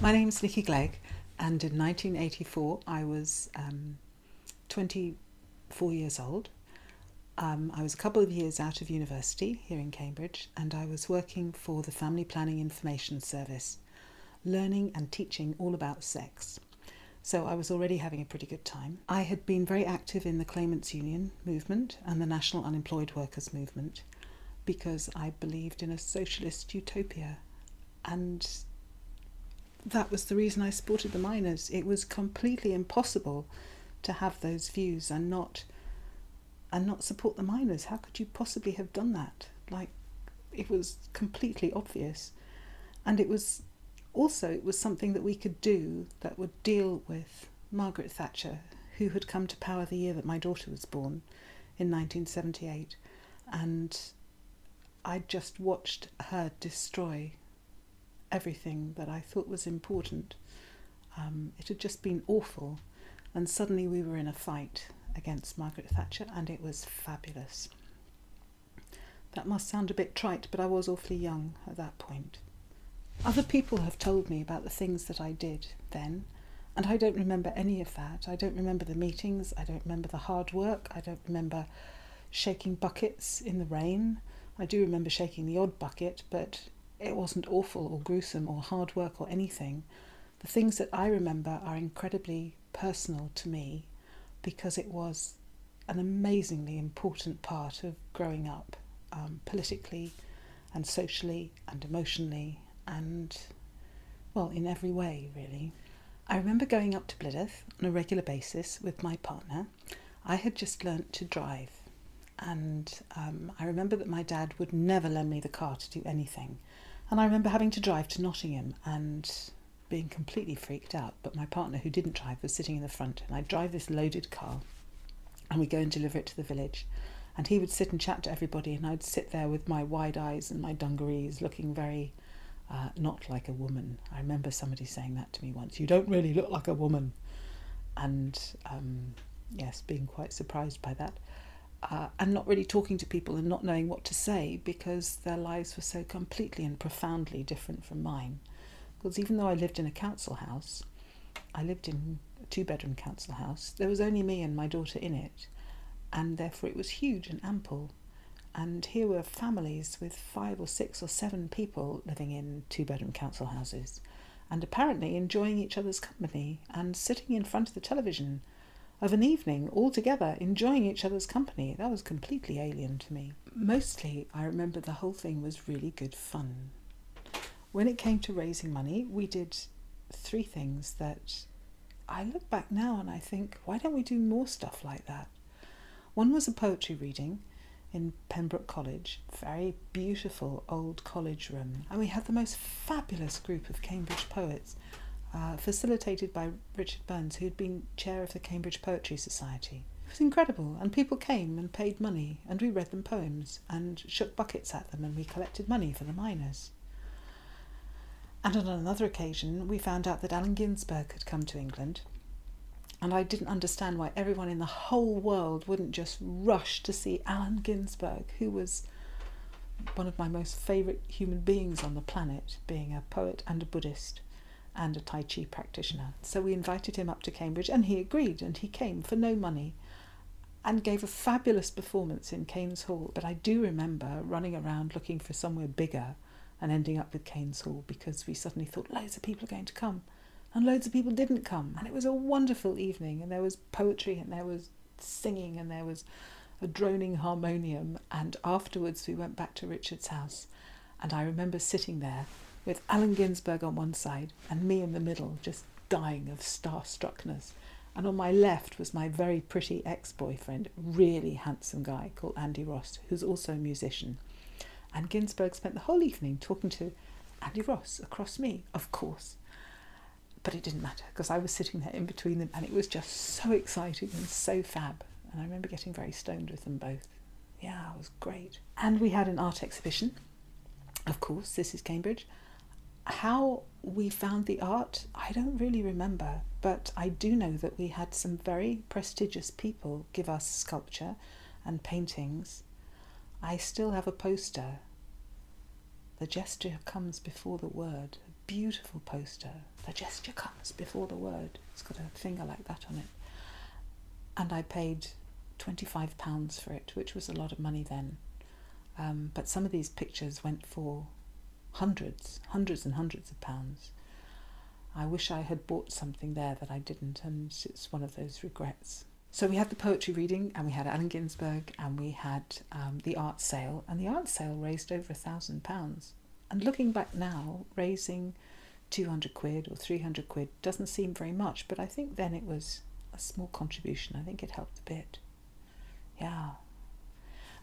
My name's Nicki Glegg, and in 1984 I was 24 years old. I was a couple of years out of university here in Cambridge, and I was working for the Family Planning Information Service, learning and teaching all about sex. So I was already having a pretty good time. I had been very active in the Claimants Union movement and the National Unemployed Workers movement because I believed in a socialist utopia, and that was the reason I supported the miners. It was completely impossible to have those views and not support the miners. How could you possibly have done that? It was completely obvious. And it was something that we could do that would deal with Margaret Thatcher, who had come to power the year that my daughter was born, in 1978. And I just watched her destroy everything that I thought was important. It had just been awful, and suddenly we were in a fight against Margaret Thatcher, and it was fabulous. That must sound a bit trite, but I was awfully young at that point. Other people have told me about the things that I did then, and I don't remember any of that. I don't remember the meetings, I don't remember the hard work, I don't remember shaking buckets in the rain. I do remember shaking the odd bucket, but it wasn't awful or gruesome or hard work or anything. The things that I remember are incredibly personal to me because it was an amazingly important part of growing up, politically and socially and emotionally and, well, in every way, really. I remember going up to Blydydd on a regular basis with my partner. I had just learnt to drive, and I remember that my dad would never lend me the car to do anything. And I remember having to drive to Nottingham and being completely freaked out, but my partner, who didn't drive, was sitting in the front, and I'd drive this loaded car and we'd go and deliver it to the village, and he would sit and chat to everybody, and I'd sit there with my wide eyes and my dungarees looking very not like a woman. I remember somebody saying that to me once, "You don't really look like a woman," and yes, being quite surprised by that. And not really talking to people and not knowing what to say because their lives were so completely and profoundly different from mine. Because even though I lived in a council house, I lived in a 2-bedroom council house, there was only me and my daughter in it, and therefore it was huge and ample. And here were families with 5 or 6 or 7 people living in 2-bedroom council houses, and apparently enjoying each other's company and sitting in front of the television of an evening all together, enjoying each other's company. That was completely alien to me. Mostly, I remember the whole thing was really good fun. When it came to raising money, we did 3 things that I look back now and I think, why don't we do more stuff like that? One was a poetry reading in Pembroke College, very beautiful old college room, and we had the most fabulous group of Cambridge poets, facilitated by Richard Burns, who'd been chair of the Cambridge Poetry Society. It was incredible, and people came and paid money, and we read them poems and shook buckets at them, and we collected money for the miners. And on another occasion, we found out that Allen Ginsberg had come to England, and I didn't understand why everyone in the whole world wouldn't just rush to see Allen Ginsberg, who was one of my most favourite human beings on the planet, being a poet and a Buddhist and a Tai Chi practitioner. So we invited him up to Cambridge, and he agreed, and he came for no money and gave a fabulous performance in Keynes Hall. But I do remember running around looking for somewhere bigger and ending up with Keynes Hall because we suddenly thought loads of people are going to come, and loads of people didn't come. And it was a wonderful evening, and there was poetry and there was singing and there was a droning harmonium, and afterwards we went back to Richard's house, and I remember sitting there with Allen Ginsberg on one side and me in the middle, just dying of starstruckness. And on my left was my very pretty ex-boyfriend, really handsome guy called Andy Ross, who's also a musician. And Ginsberg spent the whole evening talking to Andy Ross across me, of course. But it didn't matter, because I was sitting there in between them, and it was just so exciting and so fab. And I remember getting very stoned with them both. Yeah, it was great. And we had an art exhibition. Of course, this is Cambridge. How we found the art, I don't really remember, but I do know that we had some very prestigious people give us sculpture and paintings. I still have a poster, "The gesture comes before the word," a beautiful poster. The gesture comes before the word. It's got a finger like that on it. And I paid £25 for it, which was a lot of money then. But some of these pictures went for hundreds and hundreds of pounds. I wish I had bought something there that I didn't, and it's one of those regrets. So we had the poetry reading, and we had Allen Ginsberg, and we had the art sale, and the art sale raised over £1,000. And looking back now, raising 200 quid or 300 quid doesn't seem very much, but I think then it was a small contribution. I think it helped a bit. Yeah.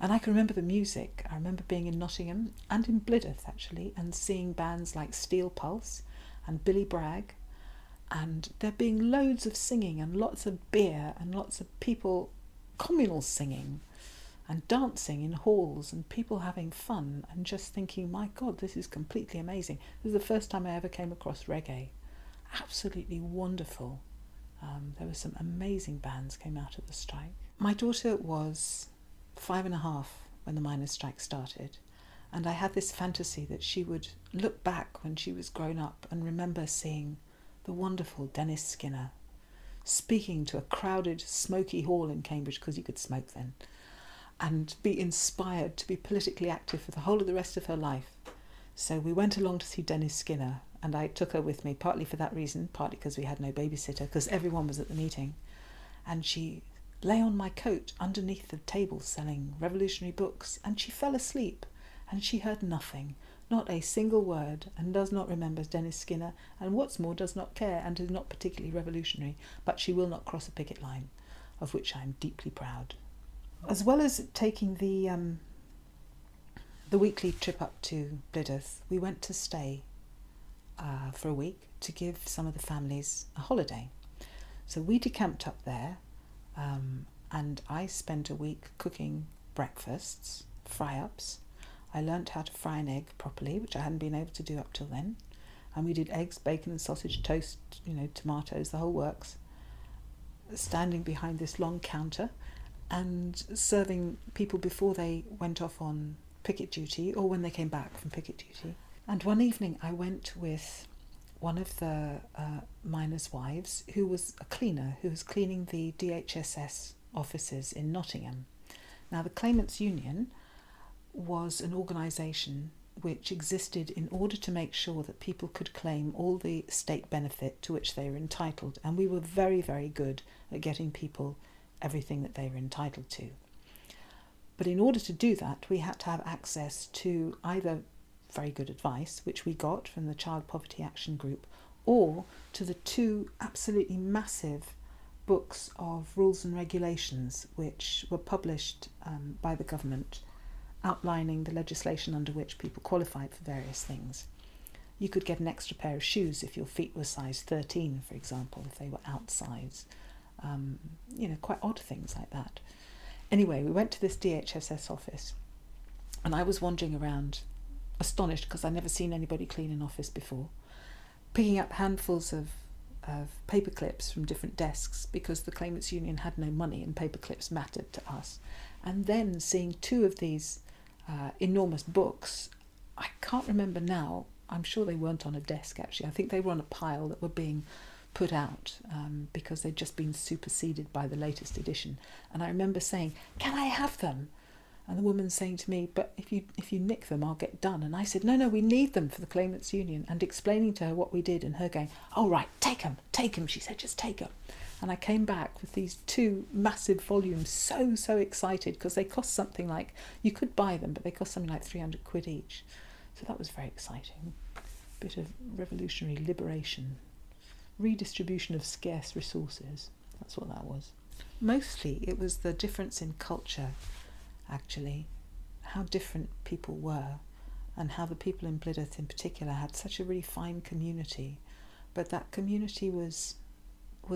And I can remember the music. I remember being in Nottingham and in Blydydd, actually, and seeing bands like Steel Pulse and Billy Bragg, and there being loads of singing and lots of beer and lots of people, communal singing and dancing in halls and people having fun, and just thinking, my God, this is completely amazing. This is the first time I ever came across reggae. Absolutely wonderful. There were some amazing bands came out of the strike. My daughter was 5.5 when the miners' strike started, and I had this fantasy that she would look back when she was grown up and remember seeing the wonderful Dennis Skinner speaking to a crowded, smoky hall in Cambridge, because you could smoke then, and be inspired to be politically active for the whole of the rest of her life. So we went along to see Dennis Skinner, and I took her with me, partly for that reason, partly because we had no babysitter, because everyone was at the meeting. And she lay on my coat underneath the table selling revolutionary books, and she fell asleep, and she heard nothing, not a single word, and does not remember Dennis Skinner, and what's more, does not care, and is not particularly revolutionary, but she will not cross a picket line, of which I am deeply proud. As well as taking the weekly trip up to Blydydd, we went to stay for a week to give some of the families a holiday. So we decamped up there, and I spent a week cooking breakfasts, fry-ups. I learnt how to fry an egg properly, which I hadn't been able to do up till then. And we did eggs, bacon and sausage, toast, tomatoes, the whole works, standing behind this long counter and serving people before they went off on picket duty or when they came back from picket duty. And one evening I went with one of the miners' wives, who was a cleaner, who was cleaning the DHSS offices in Nottingham. Now, the Claimants Union was an organisation which existed in order to make sure that people could claim all the state benefit to which they were entitled, and we were very, very good at getting people everything that they were entitled to. But in order to do that, we had to have access to either very good advice, which we got from the Child Poverty Action Group, or to the 2 absolutely massive books of rules and regulations which were published by the government, outlining the legislation under which people qualified for various things. You could get an extra pair of shoes if your feet were size 13, for example, if they were outsize. Quite odd things like that. Anyway, we went to this DHSS office, and I was wandering around, astonished because I'd never seen anybody clean an office before, picking up handfuls of paper clips from different desks, because the Claimants Union had no money and paper clips mattered to us, and then seeing 2 of these enormous books. I can't remember now, I'm sure they weren't on a desk actually, I think they were on a pile that were being put out because they'd just been superseded by the latest edition. And I remember saying, "Can I have them?" And the woman saying to me, "But if you nick them, I'll get done." And I said, no, we need them for the Claimants Union, and explaining to her what we did, and her going, "Oh right, take them, she said, "just take them." And I came back with these 2 massive volumes, so excited, because they cost something like, you could buy them, but they cost something like 300 quid each. So that was very exciting. Bit of revolutionary liberation, redistribution of scarce resources. That's what that was. Mostly it was the difference in culture, actually, how different people were, and how the people in Blydydd in particular had such a really fine community, but that community was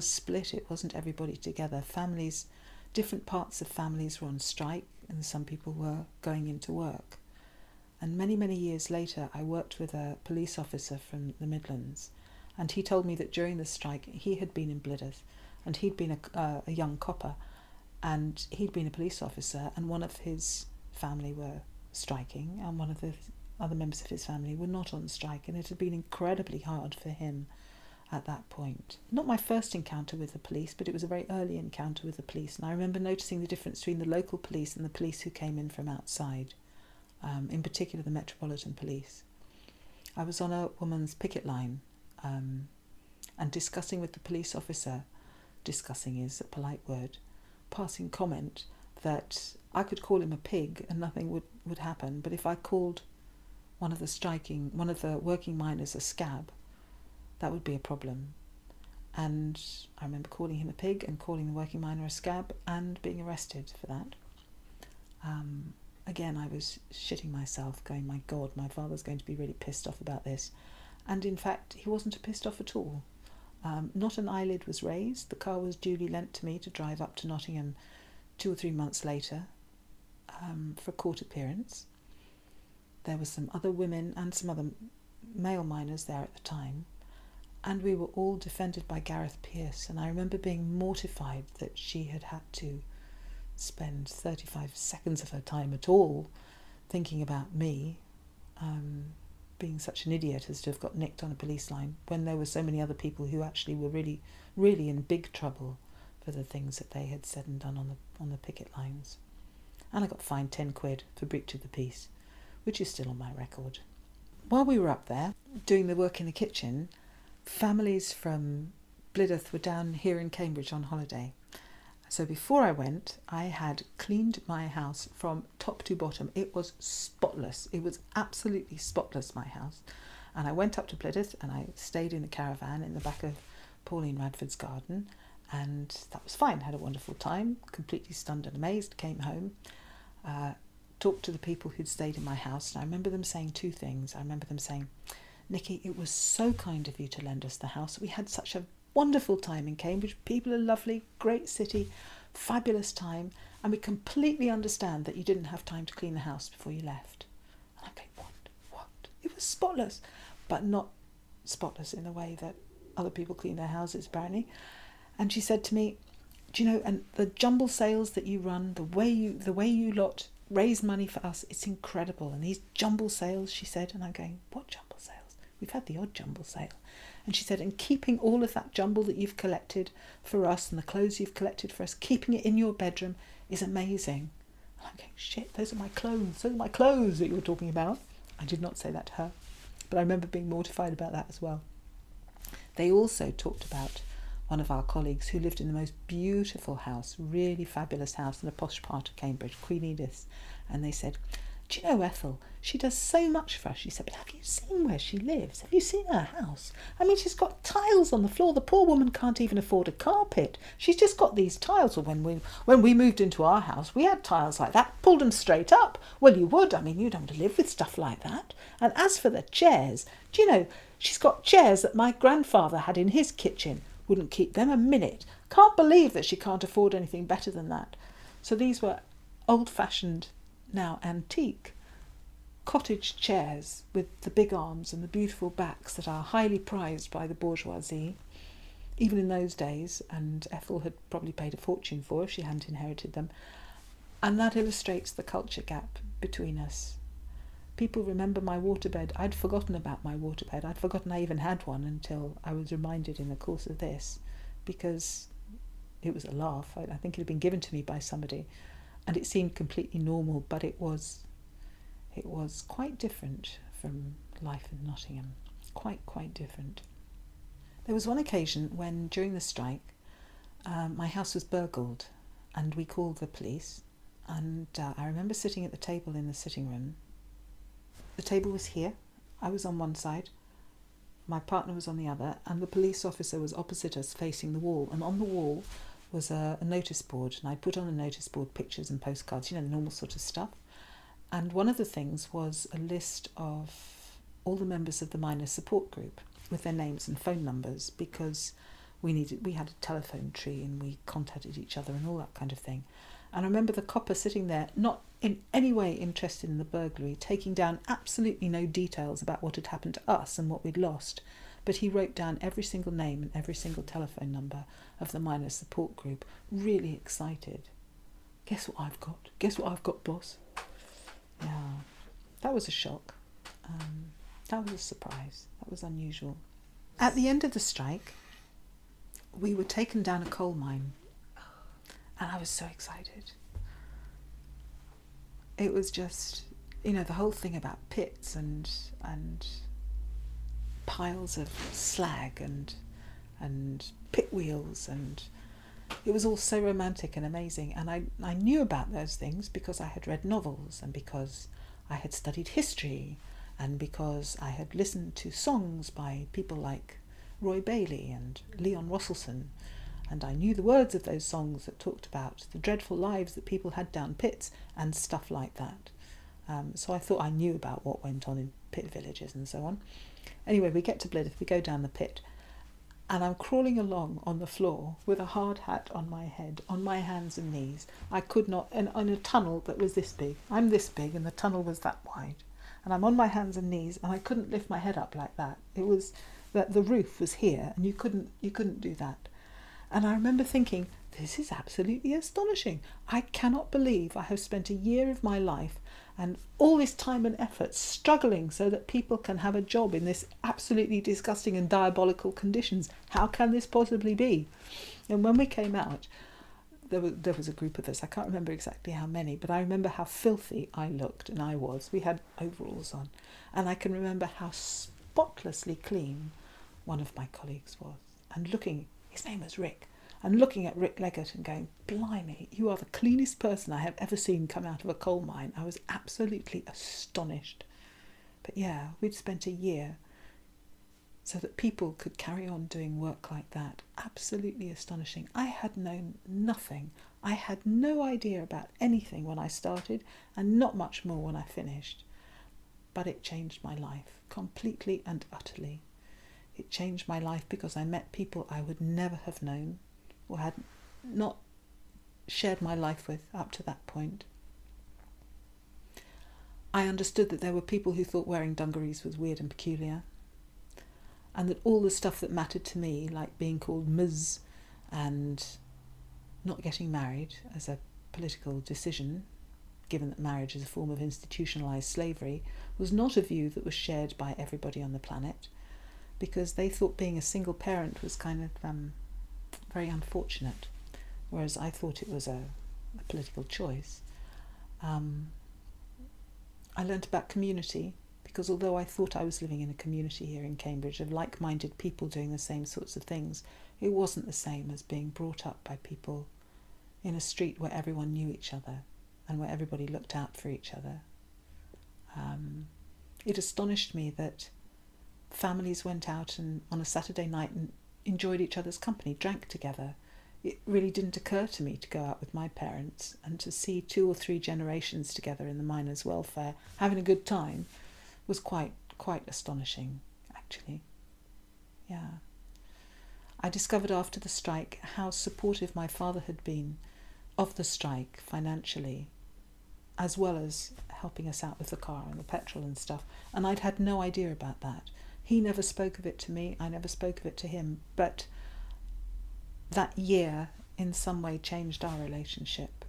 split. It wasn't everybody together. Families, different parts of families were on strike, and some people were going into work. And many, many years later, I worked with a police officer from the Midlands, and he told me that during the strike, he had been in Blydydd, and he'd been a young copper, and he'd been a police officer, and one of his family were striking, and one of other members of his family were not on strike, and it had been incredibly hard for him at that point. Not my first encounter with the police, but it was a very early encounter with the police, and I remember noticing the difference between the local police and the police who came in from outside, in particular the Metropolitan Police. I was on a woman's picket line and discussing with the police officer, discussing is a polite word, passing comment that I could call him a pig and nothing would happen, but if I called one of the working miners a scab, that would be a problem. And I remember calling him a pig and calling the working miner a scab and being arrested for that. Again, I was shitting myself, going, my God, my father's going to be really pissed off about this. And in fact, he wasn't pissed off at all. Not an eyelid was raised. The car was duly lent to me to drive up to Nottingham 2 or 3 months later for a court appearance. There were some other women and some other male miners there at the time, and we were all defended by Gareth Pearce, and I remember being mortified that she had had to spend 35 seconds of her time at all thinking about me being such an idiot as to have got nicked on a police line, when there were so many other people who actually were really, really in big trouble for the things that they had said and done on the picket lines. And I got fined 10 quid for breach of the peace, which is still on my record. While we were up there doing the work in the kitchen, families from Blydydd were down here in Cambridge on holiday. So before I went, I had cleaned my house from top to bottom. It was spotless. It was absolutely spotless, my house. And I went up to Blydydd and I stayed in the caravan in the back of Pauline Radford's garden, and that was fine. Had a wonderful time, completely stunned and amazed, came home, talked to the people who'd stayed in my house, and I remember them saying 2 things. I remember them saying, Nicki, it was so kind of you to lend us the house. We had such a wonderful time in Cambridge. People are lovely, great city, fabulous time, and we completely understand that you didn't have time to clean the house before you left. And I'm going, what? It was spotless, but not spotless in the way that other people clean their houses, apparently. And she said to me, do you know, and the jumble sales that you run, the way you lot raise money for us, it's incredible. And these jumble sales, she said, and I'm going, what jumble sales? We've had the odd jumble sale. And she said, and keeping all of that jumble that you've collected for us and the clothes you've collected for us, keeping it in your bedroom is amazing. And I'm going, shit, those are my clothes that you were talking about. I did not say that to her, but I remember being mortified about that as well. They also talked about one of our colleagues who lived in the most beautiful house, really fabulous house in a posh part of Cambridge, Queen Edith's. And they said, do you know, Ethel, she does so much for us. She said, but have you seen where she lives? Have you seen her house? I mean, she's got tiles on the floor. The poor woman can't even afford a carpet. She's just got these tiles. Well, when we moved into our house, we had tiles like that, pulled them straight up. Well, you would. I mean, you don't want to live with stuff like that. And as for the chairs, do you know, she's got chairs that my grandfather had in his kitchen. Wouldn't keep them a minute. Can't believe that she can't afford anything better than that. So these were old-fashioned, now antique, cottage chairs with the big arms and the beautiful backs that are highly prized by the bourgeoisie, even in those days, and Ethel had probably paid a fortune for if she hadn't inherited them. And that illustrates the culture gap between us. People remember my waterbed. I'd forgotten about my waterbed. I'd forgotten I even had one until I was reminded in the course of this, because it was a laugh. I think it had been given to me by somebody, and it seemed completely normal, but it was quite different from life in Nottingham. Quite different. There was one occasion when, during the strike, my house was burgled, and we called the police, and I remember sitting at the table in the sitting room. The table was here, I was on one side, my partner was on the other, and the police officer was opposite us facing the wall, and on the wall was a notice board, and I put on the notice board pictures and postcards, you know, the normal sort of stuff. And one of the things was a list of all the members of the miners' support group with their names and phone numbers, because we had a telephone tree and we contacted each other and all that kind of thing. And I remember the copper sitting there, not in any way interested in the burglary, taking down absolutely no details about what had happened to us and what we'd lost, but he wrote down every single name and every single telephone number of the miners' support group, really excited. Guess what I've got? Guess what I've got, boss? Yeah, that was a shock. That was a surprise. That was unusual. At the end of the strike, we were taken down a coal mine, and I was so excited. It was just, the whole thing about pits and piles of slag and pit wheels, and it was all so romantic and amazing. And I knew about those things because I had read novels, and because I had studied history, and because I had listened to songs by people like Roy Bailey and Leon Rosselson, and I knew the words of those songs that talked about the dreadful lives that people had down pits and stuff like that. So I thought I knew about what went on in pit villages and so on. Anyway, we get to Blyth, we go down the pit, and I'm crawling along on the floor with a hard hat on my head, on my hands and knees. I could not, and on a tunnel that was this big. I'm this big and the tunnel was that wide. And I'm on my hands and knees, and I couldn't lift my head up like that. It was that the roof was here, and you couldn't do that. And I remember thinking, this is absolutely astonishing. I cannot believe I have spent a year of my life and all this time and effort struggling so that people can have a job in this absolutely disgusting and diabolical conditions. How can this possibly be? And when we came out, there was a group of us. I can't remember exactly how many, but I remember how filthy I looked, and I was. We had overalls on. And I can remember how spotlessly clean one of my colleagues was. And his name was Rick, and looking at Rick Leggett and going, blimey, you are the cleanest person I have ever seen come out of a coal mine. I was absolutely astonished. But yeah, we'd spent a year so that people could carry on doing work like that. Absolutely astonishing. I had known nothing. I had no idea about anything when I started, and not much more when I finished. But it changed my life completely and utterly. It changed my life because I met people I would never have known or had not shared my life with up to that point. I understood that there were people who thought wearing dungarees was weird and peculiar, and that all the stuff that mattered to me, like being called Ms. and not getting married as a political decision, given that marriage is a form of institutionalised slavery, was not a view that was shared by everybody on the planet, because they thought being a single parent was kind of very unfortunate, whereas I thought it was a political choice. I learnt about community, because although I thought I was living in a community here in Cambridge of like-minded people doing the same sorts of things, it wasn't the same as being brought up by people in a street where everyone knew each other and where everybody looked out for each other. It astonished me that families went out and on a Saturday night and enjoyed each other's company, drank together. It really didn't occur to me to go out with my parents, and to see 2 or 3 generations together in the miners' welfare having a good time was quite astonishing, actually. Yeah. I discovered after the strike how supportive my father had been of the strike financially, as well as helping us out with the car and the petrol and stuff. And I'd had no idea about that. He never spoke of it to me, I never spoke of it to him, but that year in some way changed our relationship.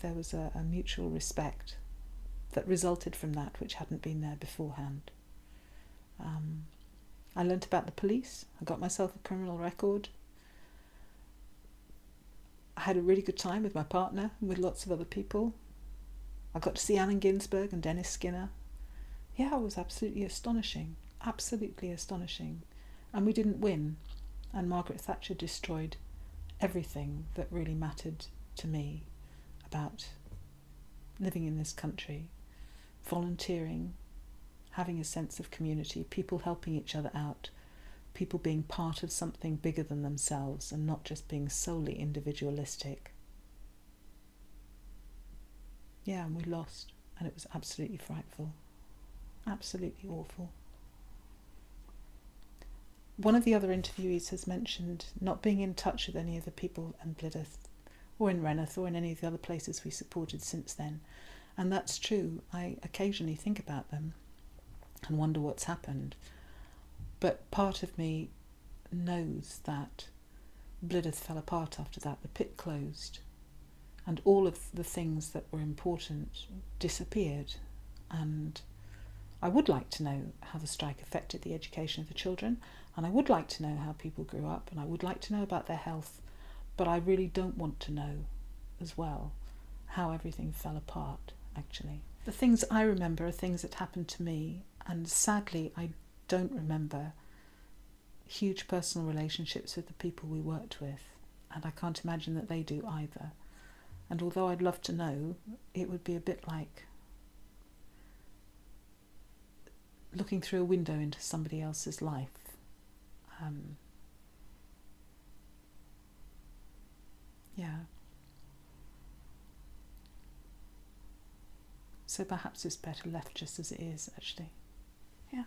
There was a mutual respect that resulted from that, which hadn't been there beforehand. I learnt about the police. I got myself a criminal record. I had a really good time with my partner and with lots of other people. I got to see Allen Ginsberg and Dennis Skinner. Yeah, it was absolutely astonishing. Absolutely astonishing. And we didn't win. And Margaret Thatcher destroyed everything that really mattered to me about living in this country. Volunteering, having a sense of community, people helping each other out, people being part of something bigger than themselves and not just being solely individualistic. Yeah, and we lost, and it was absolutely frightful. Absolutely awful. One of the other interviewees has mentioned not being in touch with any of the people in Blyth or in Reneth or in any of the other places we supported since then. And that's true. I occasionally think about them and wonder what's happened. But part of me knows that Blyth fell apart after that. The pit closed. And all of the things that were important disappeared. And I would like to know how the strike affected the education of the children, and I would like to know how people grew up, and I would like to know about their health, but I really don't want to know as well how everything fell apart, actually. The things I remember are things that happened to me, and sadly I don't remember huge personal relationships with the people we worked with, and I can't imagine that they do either. And although I'd love to know, it would be a bit like looking through a window into somebody else's life. Yeah. So perhaps it's better left just as it is, actually. Yeah.